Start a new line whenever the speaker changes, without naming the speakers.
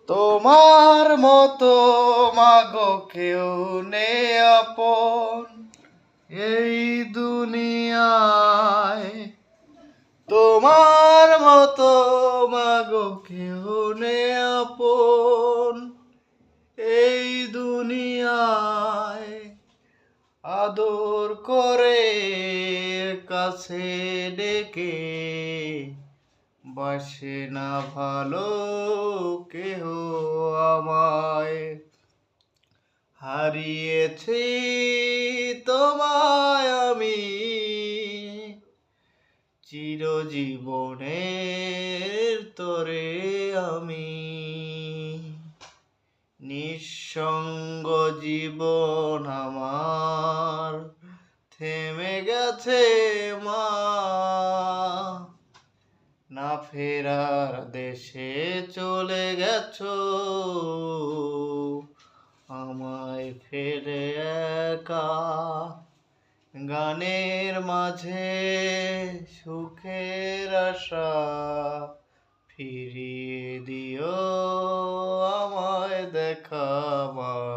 তোমার মতো মাগো কেউ নেই আপন এই দুনিয়ায়। তোমার মতো মাগো কেউ নেই আপন এই দুনিয়ায়। আদর করে কাছে ডেকে বাসে না ভালো কেহ আমায়। হারিয়েছি তোমায় আমি চিরজীবনের তরে আমি। নিঃসঙ্গ জীবন আমার থেমে গেছে মা। না ফেরার দেশে চলে গেছো আমায় ফেলে একা। গানের মাঝে সুখের আশা ফিরিয়ে দিও আমায় দেখা মা।